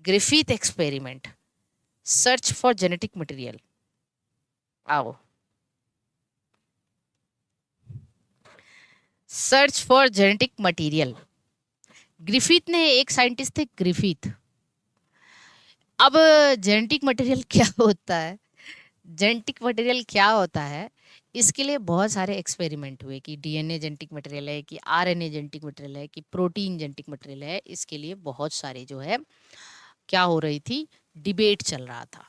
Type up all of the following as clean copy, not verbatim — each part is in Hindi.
Griffith experiment, search for genetic material. आओ, search for genetic material. Griffith ने, एक साइंटिस्ट थे ग्रिफिथ। अब जेनेटिक मटेरियल क्या होता है, जेनेटिक मटेरियल क्या होता है, इसके लिए बहुत सारे एक्सपेरिमेंट हुए कि डीएनए जेनेटिक मटेरियल है, कि आरएनए जेनेटिक मटेरियल है, कि प्रोटीन जेनेटिक मटेरियल है। इसके लिए बहुत सारे जो है क्या हो रही थी, डिबेट चल रहा था।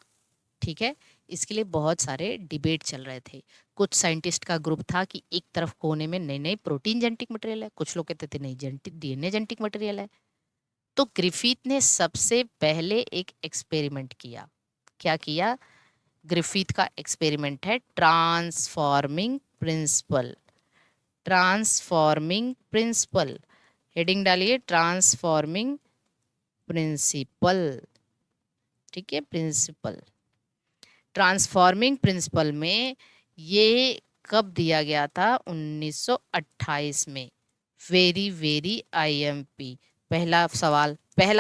ठीक है, इसके लिए बहुत सारे डिबेट चल रहे थे। कुछ साइंटिस्ट का ग्रुप था कि एक तरफ कोने में नहीं नहीं प्रोटीन जेनेटिक मटेरियल है, कुछ लोग कहते थे नहीं जेनेटिक डीएनए जेनेटिक मटेरियल है। तो ग्रिफिथ ने सबसे पहले एक एक्सपेरिमेंट किया। क्या किया? ग्रिफिथ का एक्सपेरिमेंट है transforming principle. Transforming principle, heading डालिए ट्रांसफॉर्मिंग प्रिंसिपल। ठीक है, प्रिंसिपल, ट्रांसफॉर्मिंग प्रिंसिपल में ये कब दिया गया था? 1928 में। Very very IMP. पहला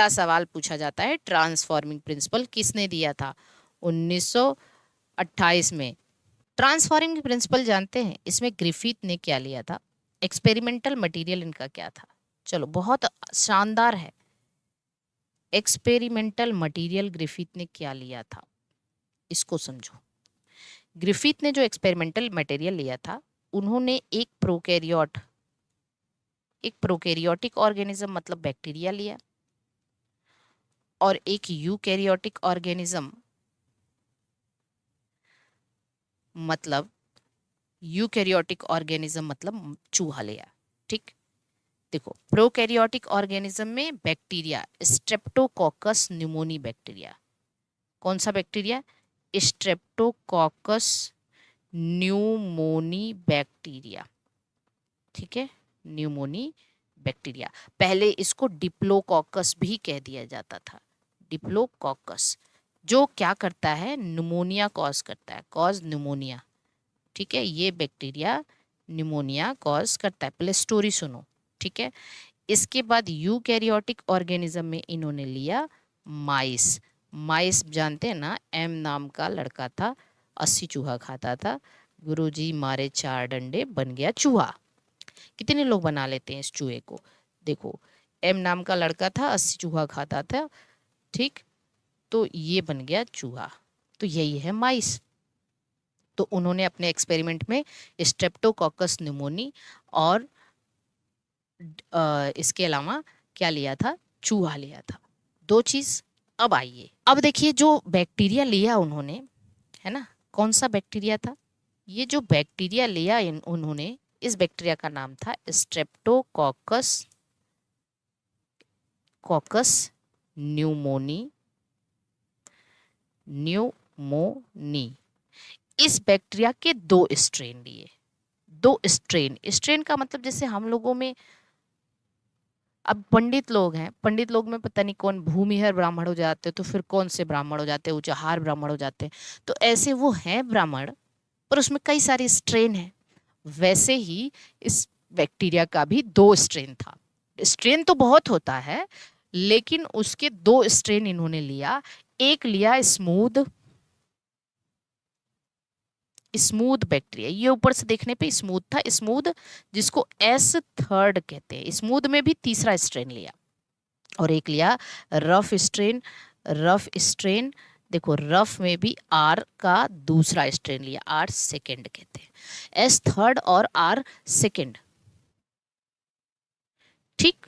सवाल पूछा जाता है, ट्रांसफॉर्मिंग प्रिंसिपल किसने दिया था? 1928 में। ट्रांसफॉर्मिंग प्रिंसिपल जानते हैं इसमें ग्रिफिथ ने क्या लिया था, एक्सपेरिमेंटल मटेरियल इनका क्या था? चलो, बहुत शानदार है। एक्सपेरिमेंटल मटेरियल ग्रिफिथ ने क्या लिया था, इसको समझो। ग्रिफिथ ने जो एक्सपेरिमेंटल मटेरियल लिया था, उन्होंने एक प्रोकैरियोटिक ऑर्गेनिज्म मतलब बैक्टीरिया लिया, और एक यूकैरियोटिक ऑर्गेनिज्म मतलब चूहा लिया। ठीक, देखो, प्रोकैरियोटिक ऑर्गेनिज्म में बैक्टीरिया स्ट्रेप्टोकोकस न्यूमोनी बैक्टीरिया। कौन सा बैक्टीरिया? Streptococcus pneumoniae bacteria. ठीक है, न्यूमोनी बैक्टीरिया। पहले इसको डिप्लोकोकस भी कह दिया जाता था। डिप्लोकोकस जो क्या करता है, न्यूमोनिया कॉज करता है, कॉज न्यूमोनिया। ठीक है, ये बैक्टीरिया न्यूमोनिया कॉज करता है। पहले स्टोरी सुनो। ठीक है, इसके बाद यूकैरियोटिक ऑर्गेनिज्म में इन्होंने लिया माइस। माइस जानते हैं ना, एम नाम का लड़का था, 80 चूहा खाता था, गुरुजी मारे 4 डंडे बन गया चूहा। कितने लोग बना लेते हैं इस चूहे को? देखो, एम नाम का लड़का था, 80 चूहा खाता था। ठीक, तो ये बन गया चूहा, तो यही है माइस। तो उन्होंने अपने एक्सपेरिमेंट में स्ट्रेप्टोकोकस न्यूमोनी और इसके अलावा क्या लिया था? चूहा लिया था, 2 चीज। अब आइए, अब देखिए जो बैक्टीरिया लिया उन्होंने, है ना, कौन सा बैक्टीरिया था? ये जो बैक्टीरिया लिया उन्होंने, इस बैक्टीरिया का नाम था स्ट्रेप्टोकोकस न्यूमोनी। इस बैक्टीरिया के 2 स्ट्रेन लिए। 2 स्ट्रेन का मतलब जैसे हम लोगों में, अब पंडित लोग हैं, पंडित लोग में पता नहीं कौन भूमिहर ब्राह्मण हो जाते हैं, तो फिर कौन से ब्राह्मण हो जाते हैं, उचाहार ब्राह्मण हो जाते हैं। तो ऐसे वो हैं ब्राह्मण, पर उसमें कई सारे स्ट्रेन हैं। वैसे ही इस बैक्टीरिया का भी 2 स्ट्रेन था। स्ट्रेन तो बहुत होता है, लेकिन उसके 2 स्ट्रेन इन्होंने लिया। एक लिया स्मूथ बैक्टीरिया, ये ऊपर से देखने पे स्मूथ था, स्मूथ जिसको S3 कहते हैं। स्मूथ में भी तीसरा स्ट्रेन लिया, और एक लिया रफ स्ट्रेन। देखो, रफ में भी R का दूसरा स्ट्रेन लिया, R सेकेंड कहते हैं, S3 और R सेकेंड। ठीक,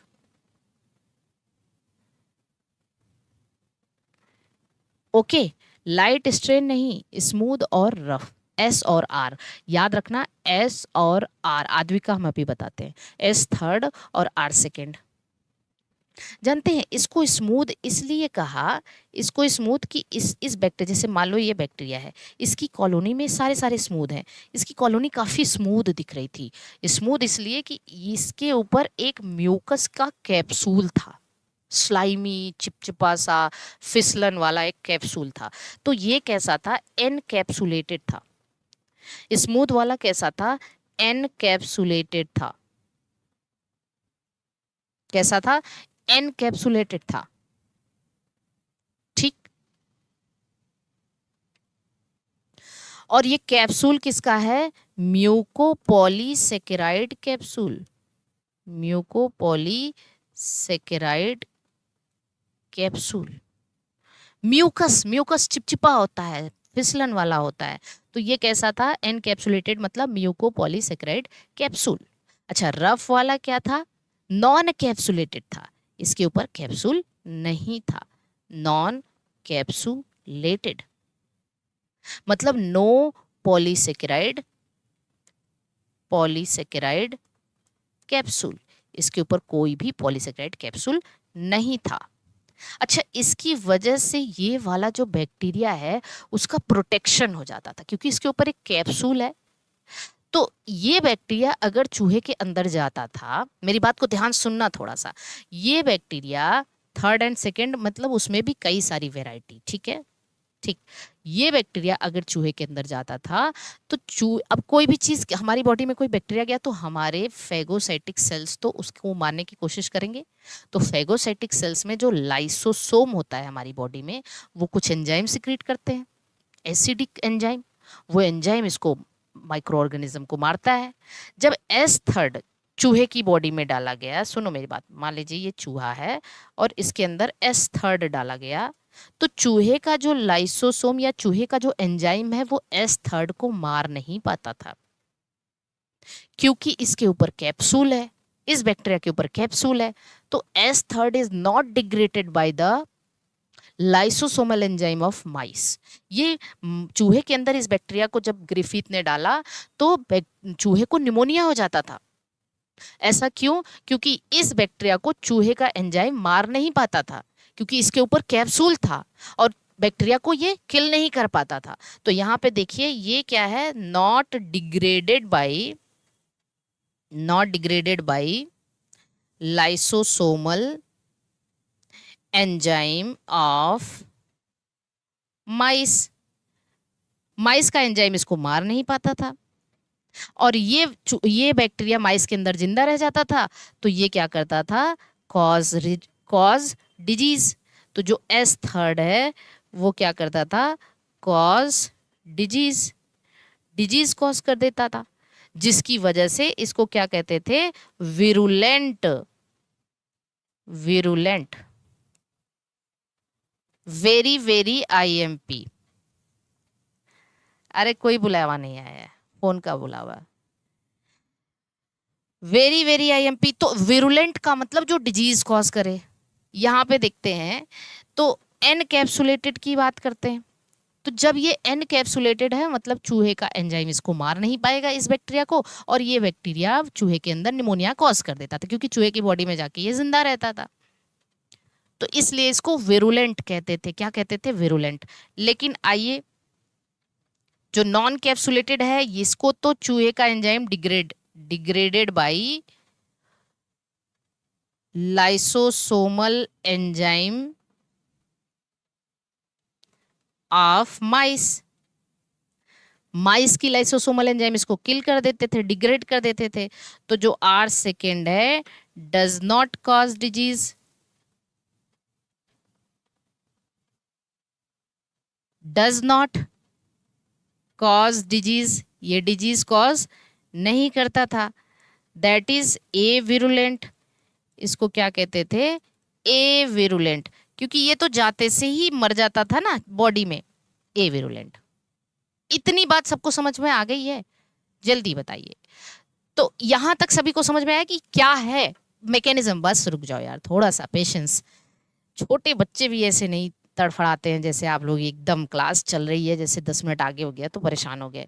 ओके, लाइट स्ट्रेन नहीं, स्मूथ और रफ, S और R याद रखना। S और R आद्विका हम अभी बताते हैं, S3 और R सेकेंड। जानते हैं इसको स्मूथ इसलिए कहा, इसको स्मूथ कि इस बैक्टीरिया, जैसे मान लो ये बैक्टीरिया है, इसकी कॉलोनी में सारे सारे स्मूथ हैं, इसकी कॉलोनी काफी स्मूथ दिख रही थी। स्मूथ इसलिए कि इसके ऊपर एक म्यूकस का कैप्सूल था, स्लाइमी चिपचिपा सा फिसलन वाला एक कैप्सूल था। तो ये कैसा था? एनकैप्सुलेटेड था। स्मूथ वाला कैसा था? एनकैप्सुलेटेड था। कैसा था? एनकैप्सुलेटेड था। और ये कैप्सूल किसका है? Mucopolysaccharide capsule, mucopolysaccharide capsule. Mucus, mucus चिपचिपा होता है, फिसलन वाला होता है, तो ये कैसा था? एनकैप्सुलेटेड मतलब म्यूकोपॉलीसेकेराइड कैप्सूल। अच्छा, रफ वाला क्या था? नॉन कैप्सुलेटेड था, इसके ऊपर कैप्सूल नहीं था, नॉन कैप्सुलेटेड मतलब नो पॉलीसेकेराइड, पॉलीसेकेराइड कैप्सूल, इसके ऊपर कोई भी पॉलीसेकेराइड कैप्सूल नहीं था। अच्छा, इसकी वजह से ये वाला जो बैक्टीरिया है उसका प्रोटेक्शन हो जाता था, क्योंकि इसके ऊपर एक कैप्सूल है। तो ये बैक्टीरिया अगर चूहे के अंदर जाता था, मेरी बात को ध्यान सुनना थोड़ा सा, ये बैक्टीरिया थर्ड एंड सेकेंड मतलब उसमें भी कई सारी वेराइटी, ठीक है, ठीक, ये बैक्टीरिया अगर चूहे के अंदर जाता था तो अब कोई भी चीज हमारी बॉडी में कोई बैक्टीरिया गया तो हमारे फेगोसाइटिक सेल्स तो उसको मारने की कोशिश करेंगे। तो फेगोसाइटिक सेल्स में जो लाइसोसोम होता है हमारी बॉडी में, वो कुछ एंजाइम सिक्रीट करते हैं, एसिडिक एंजाइम, वो एंजाइम इसको माइक्रो ऑर्गेनिज्म को मारता है। जब एस थर्ड चूहे की बॉडी में डाला गया, सुनो मेरी बात, मान लीजिए ये चूहा है और इसके अंदर एस थर्ड डाला गया, तो चूहे का जो लाइसोसोम या चूहे का जो एंजाइम है वो एस थर्ड को मार नहीं पाता था, क्योंकि इसके ऊपर कैप्सूल है, इस बैक्टीरिया के ऊपर कैप्सूल है। तो S third is not degraded by the lysosomal enzyme of माइस। ये चूहे के अंदर इस बैक्टीरिया को जब ग्रिफिथ ने डाला तो चूहे को निमोनिया हो जाता था। ऐसा क्यों? क्योंकि इस बैक्टीरिया को चूहे का एंजाइम मार नहीं पाता था, क्योंकि इसके ऊपर कैप्सूल था और बैक्टीरिया को ये किल नहीं कर पाता था। तो यहाँ पे देखिए ये क्या है? Not degraded by lysosomal enzyme of mice. Mice का एंजाइम इसको मार नहीं पाता था और ये बैक्टीरिया माइस के अंदर जिंदा रह जाता था। तो ये क्या करता था? Cause disease. तो जो एस थर्ड है वो क्या करता था? कॉज डिजीज, डिजीज कॉज कर देता था, जिसकी वजह से इसको क्या कहते थे? Virulent, virulent, very very IMP. अरे कोई बुलावा नहीं आया है, फोन का बुलावा। वेरी वेरी आईएमपी, तो विरुलेंट का मतलब जो डिजीज कॉज करे। यहाँ पे देखते हैं तो एनकैप्सुलेटेड की बात करते हैं, तो जब ये एनकैप्सुलेटेड है मतलब चूहे का एंजाइम इसको मार नहीं पाएगा इस बैक्टीरिया को, और ये बैक्टीरिया चूहे के अंदर निमोनिया कॉज कर देता था, क्योंकि चूहे की बॉडी में जाके ये जिंदा रहता था। तो इसलिए इसको विरुलेंट कहते थे। क्या कहते थे? विरुलेंट। लेकिन आइए, जो नॉन कैप्सुलेटेड है इसको तो चूहे का enzyme degraded by lysosomal enzyme of mice. Mice की लाइसोसोमल एंजाइम इसको किल कर देते थे, डिग्रेड कर देते थे। तो जो आर सेकेंड है, does not cause disease, does not cause disease, ये डिजीज कॉज नहीं करता था। That is a virulent. इसको क्या कहते थे? ए विरुलेंट, क्योंकि ये तो जाते से ही मर जाता था ना बॉडी में। ए विरुलेंट। इतनी बात सबको समझ में आ गई है? जल्दी बताइए। तो यहां तक सभी को समझ में आया कि क्या है मैकेनिज्म? बस रुक जाओ यार, थोड़ा सा पेशेंस। छोटे बच्चे भी ऐसे नहीं तड़फड़ाते हैं जैसे आप लोग। एकदम क्लास चल रही है, जैसे 10 मिनट आगे हो गया तो परेशान हो गए।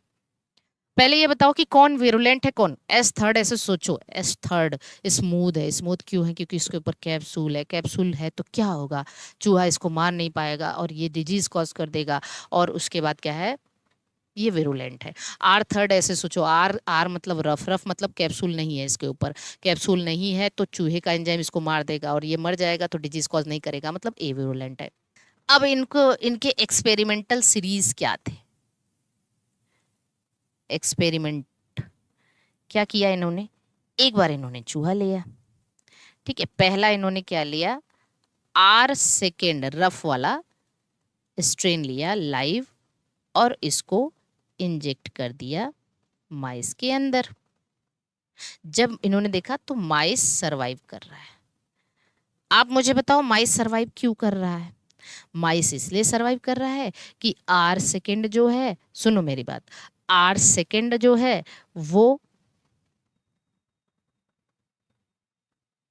पहले ये बताओ कि कौन विरुलेंट है, कौन? S third. ऐसे सोचो, एस थर्ड स्मूथ है। स्मूथ क्यों है? क्योंकि इसके ऊपर कैप्सूल है। कैप्सूल है तो क्या होगा? चूहा इसको मार नहीं पाएगा और ये डिजीज कॉज कर देगा। और उसके बाद क्या है? ये विरुलेंट है। R third. ऐसे सोचो, आर आर मतलब रफ, रफ मतलब कैप्सूल नहीं है इसके ऊपर। कैप्सूल नहीं है तो चूहे का एंजाइम इसको मार देगा और ये मर जाएगा, तो डिजीज कॉज नहीं करेगा, मतलब ए विरुलेंट है। अब इनको इनके एक्सपेरिमेंटल सीरीज क्या थे? एक्सपेरिमेंट क्या किया इन्होंने? एक बार इन्होंने चूहा लिया, ठीक है। पहला इन्होंने क्या लिया? आर सेकेंड रफ वाला स्ट्रेन लिया लाइव, और इसको इंजेक्ट कर दिया माइस के अंदर। जब इन्होंने देखा तो माइस सरवाइव कर रहा है। आप मुझे बताओ माइस सरवाइव क्यों कर रहा है? माइस इसलिए सरवाइव कर रहा है कि आर सेकेंड जो है, सुनो मेरी बात, आर सेकेंड जो है वो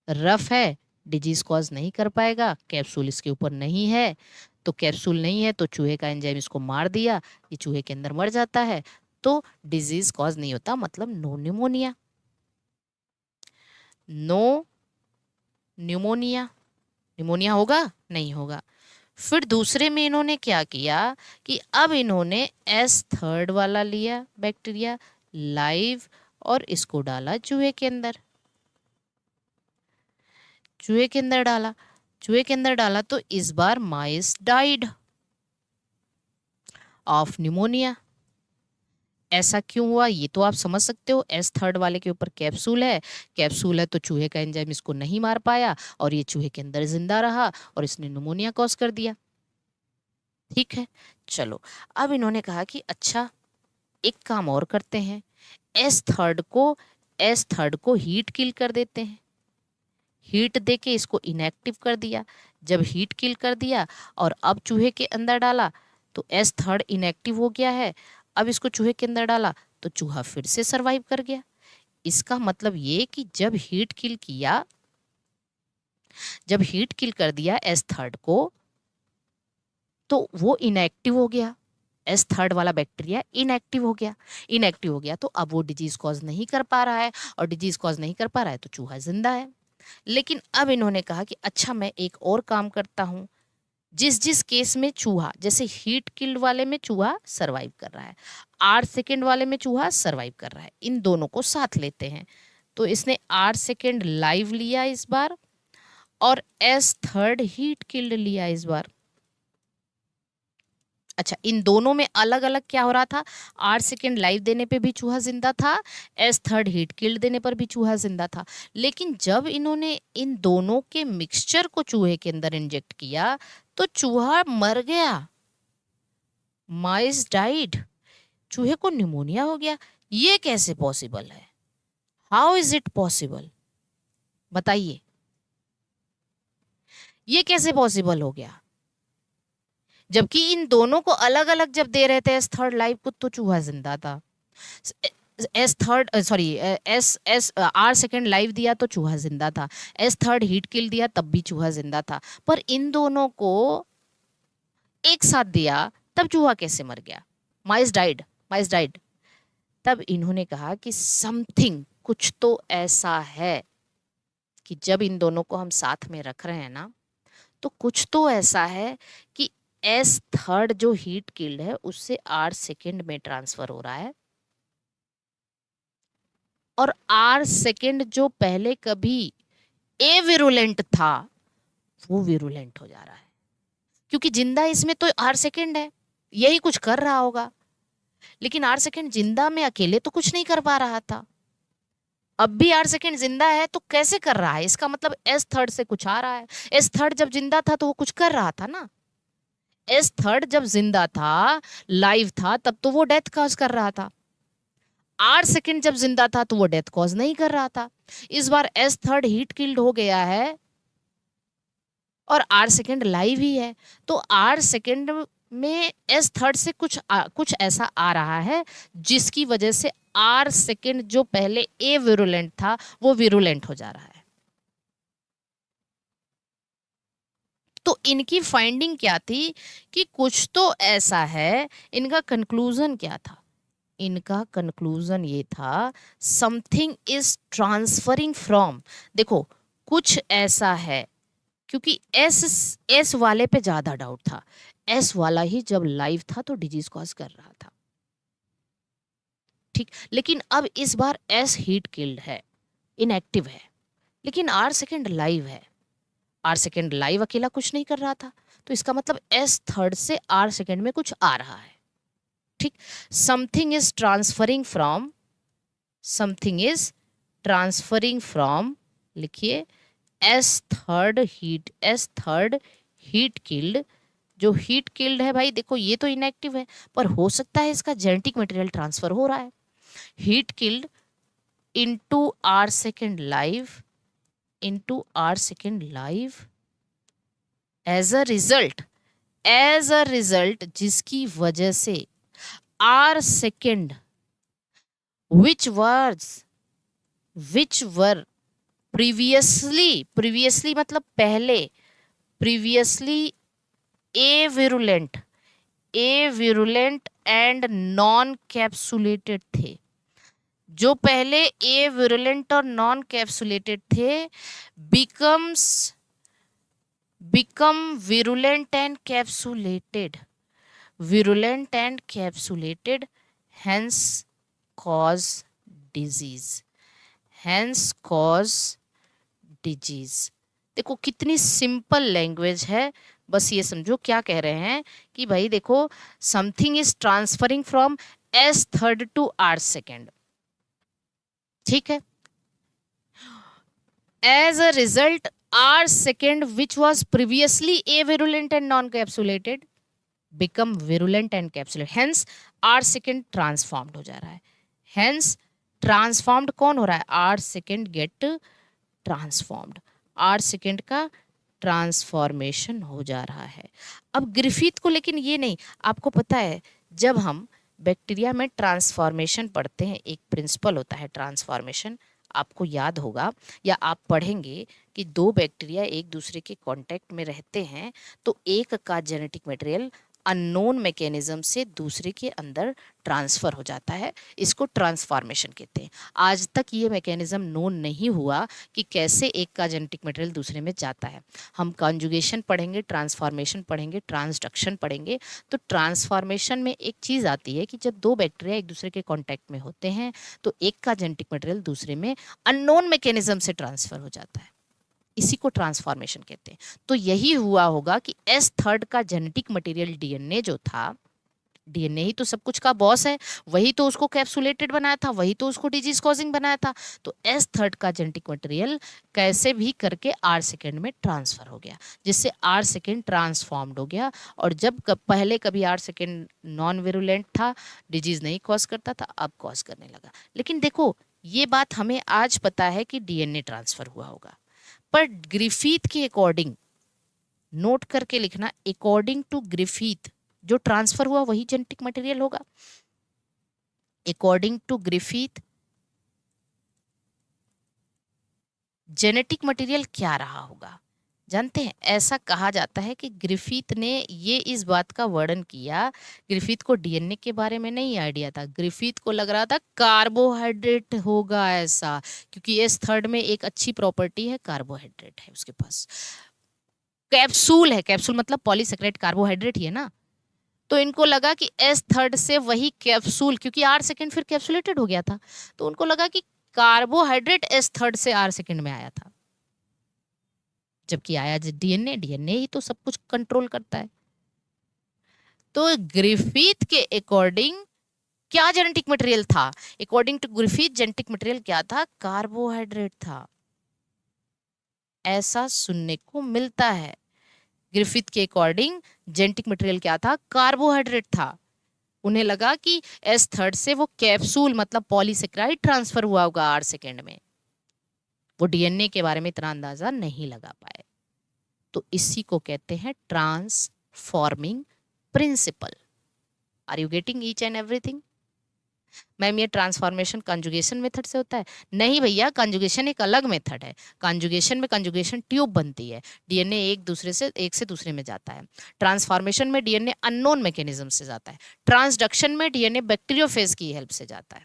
रफ है, डिजीज कॉज नहीं कर पाएगा, कैप्सूल इसके ऊपर नहीं है। तो कैप्सूल नहीं है तो चूहे का एंजाइम इसको मार दिया, ये चूहे के अंदर मर जाता है, तो डिजीज कॉज नहीं होता, मतलब no pneumonia. No pneumonia, pneumonia होगा नहीं होगा। फिर दूसरे में इन्होंने क्या किया कि अब इन्होंने एस थर्ड वाला लिया बैक्टीरिया लाइव और इसको डाला चूहे के अंदर। चूहे के अंदर डाला, चूहे के अंदर डाला तो इस बार माइस डाइड ऑफ न्यूमोनिया। ऐसा क्यों हुआ ये तो आप समझ सकते हो, एस थर्ड वाले के ऊपर कैप्सूल है, कैप्सूल है तो चूहे का एंजाइम इसको नहीं मार पाया और ये चूहे के अंदर जिंदा रहा और इसने न्यूमोनिया कॉज कर दिया। ठीक है, चलो अब इन्होंने कहा कि अच्छा एक काम और करते हैं, एस थर्ड को हीट किल कर देते हैं। हीट देके इसको इनएक्टिव कर दिया। जब हीट किल कर दिया और अब चूहे के अंदर डाला तो एस थर्ड इनएक्टिव हो गया है। अब इसको चूहे के अंदर डाला तो चूहा फिर से सरवाइव कर गया। इसका मतलब ये कि जब हीट किल कर दिया एस थर्ड को तो वो इनएक्टिव हो गया, एस थर्ड वाला बैक्टीरिया इनएक्टिव हो गया तो अब वो डिजीज कॉज नहीं कर पा रहा है और डिजीज कॉज नहीं कर पा रहा है तो चूहा जिंदा है। लेकिन अब इन्होंने कहा कि अच्छा मैं एक और काम करता हूं, जिस जिस केस में चूहा, जैसे हीट किल्ड वाले में चूहा सरवाइव कर रहा है, आर सेकेंड वाले में चूहा सरवाइव कर रहा है, इन दोनों को साथ लेते हैं। तो इसने आर सेकेंड लाइव लिया इस बार और एस थर्ड हीट किल्ड लिया इस बार। अच्छा, इन दोनों में अलग अलग क्या हो रहा था, आर सेकेंड लाइव देने पे भी चूहा जिंदा था, एस थर्ड हीट किल्ड देने पर भी चूहा जिंदा था। लेकिन जब इन्होंने इन दोनों के मिक्सचर को चूहे के अंदर इंजेक्ट किया तो चूहा मर गया, माइस डाइड, चूहे को निमोनिया हो गया। ये कैसे पॉसिबल है? How is it possible? बताइए, ये कैसे पॉसिबल हो गया? जबकि इन दोनों को अलग अलग जब दे रहे थे एस थर्ड लाइव को तो चूहा जिंदा था, एस आर सेकेंड लाइव दिया तो चूहा जिंदा था, एस थर्ड हीट किल दिया तब भी चूहा जिंदा था। पर इन दोनों को एक साथ दिया तब चूहा कैसे मर गया? माइस डाइड। तब इन्होंने कहा कि समथिंग, कुछ तो ऐसा है कि जब इन दोनों को हम साथ में रख रहे हैं ना तो कुछ तो ऐसा है कि एस थर्ड जो हीट किल्ड है उससे आर सेकेंड में ट्रांसफर हो रहा है और आर सेकेंड जो पहले कभी ए विरुलेंट था वो विरुलेंट हो जा रहा है, क्योंकि जिंदा इसमें तो आर सेकेंड है, यही कुछ कर रहा होगा। लेकिन आर सेकेंड जिंदा में अकेले तो कुछ नहीं कर पा रहा था, अब भी आर सेकेंड जिंदा है तो कैसे कर रहा है? इसका मतलब एस थर्ड से कुछ आ रहा है। एस थर्ड जब जिंदा था तो वो कुछ कर रहा था ना, एस थर्ड जब जिंदा था, लाइव था, तब तो वो डेथ कॉज कर रहा था। आर सेकेंड जब जिंदा था तो वो डेथ कॉज नहीं कर रहा था। इस बार एस थर्ड हीट किल्ड हो गया है और आर सेकेंड लाइव ही है, तो आर सेकेंड में एस थर्ड से कुछ ऐसा आ रहा है जिसकी वजह से आर सेकेंड जो पहले ए विरुलेंट था वो विरुलेंट हो जा रहा है। तो इनकी फाइंडिंग क्या थी कि कुछ तो ऐसा है। इनका कंक्लूजन क्या था? इनका कंक्लूजन ये था, समथिंग इज ट्रांसफरिंग फ्रॉम, देखो कुछ ऐसा है, क्योंकि एस वाले पे ज्यादा डाउट था, एस वाला ही जब लाइव था तो डिजीज कॉज कर रहा था, ठीक। लेकिन अब इस बार एस हीट किल्ड है, इनएक्टिव है, लेकिन आर सेकेंड लाइव है। आर सेकेंड लाइव अकेला कुछ नहीं कर रहा था, तो इसका मतलब एस थर्ड से आर सेकेंड में कुछ आ रहा है, ठीक। समथिंग इज ट्रांसफरिंग फ्रॉम, लिखिए एस थर्ड हीट किल्ड जो हीट किल्ड है भाई देखो ये तो इनएक्टिव है, पर हो सकता है इसका जेनेटिक मटेरियल ट्रांसफर हो रहा है। Heat killed into R second live, into R second live, as a result जिसकी वजह से R second which were previously मतलब पहले, previously avirulent and non capsulated थे, जो पहले एविरुलेंट और नॉन कैप्सुलेटेड थे, become virulent and capsulated, hence cause disease, देखो कितनी सिंपल लैंग्वेज है, बस ये समझो क्या कह रहे हैं कि भाई देखो something is transferring from S third to R second, ठीक है। As a result R second which was previously avirulent and non-capsulated become virulent and capsulated, hence R second transformed हो जा रहा है। हेंस ट्रांसफॉर्म्ड कौन हो रहा है? R second get transformed, R second का ट्रांसफॉर्मेशन हो जा रहा है। अब ग्रिफिथ को लेकिन ये नहीं, आपको पता है जब हम बैक्टीरिया में ट्रांसफॉर्मेशन पढ़ते हैं, एक प्रिंसिपल होता है ट्रांसफॉर्मेशन, आपको याद होगा या आप पढ़ेंगे कि दो बैक्टीरिया एक दूसरे के कांटेक्ट में रहते हैं तो एक का जेनेटिक मटेरियल अननोन मैकेनिज्म से दूसरे के अंदर ट्रांसफ़र हो जाता है, इसको ट्रांसफॉर्मेशन कहते हैं। आज तक ये मैकेनिज्म नोन नहीं हुआ कि कैसे एक का जेनेटिक मटेरियल दूसरे में जाता है। हम कॉन्जुगेशन पढ़ेंगे, ट्रांसफॉर्मेशन पढ़ेंगे, ट्रांसडक्शन पढ़ेंगे। तो ट्रांसफॉर्मेशन में एक चीज़ आती है कि जब दो बैक्टीरिया एक दूसरे के कॉन्टैक्ट में होते हैं तो एक का जेनेटिक मटेरियल दूसरे में अननोन मैकेनिज्म से ट्रांसफ़र हो जाता है, इसी को ट्रांसफॉर्मेशन कहते हैं। तो यही हुआ होगा कि एस थर्ड का जेनेटिक मटेरियल डीएनए जो था, डीएनए ही तो सब कुछ का बॉस है, वही तो उसको कैप्सुलेटेड बनाया था, वही तो उसको डिजीज कॉजिंग बनाया था। तो एस थर्ड का जेनेटिक मटेरियल कैसे भी करके आर सेकेंड में ट्रांसफर हो गया, जिससे आर सेकेंड ट्रांसफॉर्म्ड हो गया। और जब पहले कभी आर सेकेंड नॉन विरुलेंट था, डिजीज नहीं कॉज करता था, अब कॉज करने लगा। लेकिन देखो ये बात हमें आज पता है कि डीएनए ट्रांसफर हुआ होगा, पर ग्रिफिथ के अकॉर्डिंग, नोट करके लिखना, अकॉर्डिंग टू ग्रिफिथ जो ट्रांसफर हुआ वही जेनेटिक मटेरियल होगा। According to Griffith genetic material क्या रहा होगा जानते हैं? ऐसा कहा जाता है कि ग्रिफिथ ने ये इस बात का वर्णन किया, ग्रिफिथ को डीएनए के बारे में नहीं आइडिया था, ग्रिफिथ को लग रहा था कार्बोहाइड्रेट होगा ऐसा, क्योंकि एस थर्ड में एक अच्छी प्रॉपर्टी है, कार्बोहाइड्रेट है उसके पास, कैप्सूल है, कैप्सूल मतलब पॉलीसेकेराइड कार्बोहाइड्रेट ही है ना। तो इनको लगा कि एस थर्ड से वही कैप्सूल, क्योंकि आर सेकेंड फिर कैप्सुलेटेड हो गया था, तो उनको लगा कि कार्बोहाइड्रेट एस थर्ड से आर सेकेंड में आया था, जबकि आया डीएनए, डीएनए ही तो सब कुछ कंट्रोल करता है। तो ग्रिफिथ के अकॉर्डिंग क्या जेनेटिक मटेरियल था? According to Griffith genetic material क्या था? कार्बोहाइड्रेट था, ऐसा सुनने को मिलता है। ग्रिफिथ के अकॉर्डिंग जेनेटिक मटेरियल क्या था? कार्बोहाइड्रेट था। उन्हें लगा कि एस थर्ड से वो कैप्सूल मतलब पॉलीसेकेराइड ट्रांसफर हुआ होगा आर सेकेंड में, वो डीएनए के बारे में इतना अंदाजा नहीं लगा पाए। तो इसी को कहते हैं transforming principle. Are you getting each and everything? Ma'am ये ट्रांसफॉर्मेशन कंजुगेशन मेथड से होता है? नहीं भैया, कंजुगेशन एक अलग मेथड है। कंजुगेशन में कंजुगेशन ट्यूब बनती है, डीएनए एक से दूसरे में जाता है। ट्रांसफॉर्मेशन में डीएनए अननोन मैकेनिज्म से जाता है। ट्रांसडक्शन में डीएनए बैक्टीरियोफेज की हेल्प से जाता है।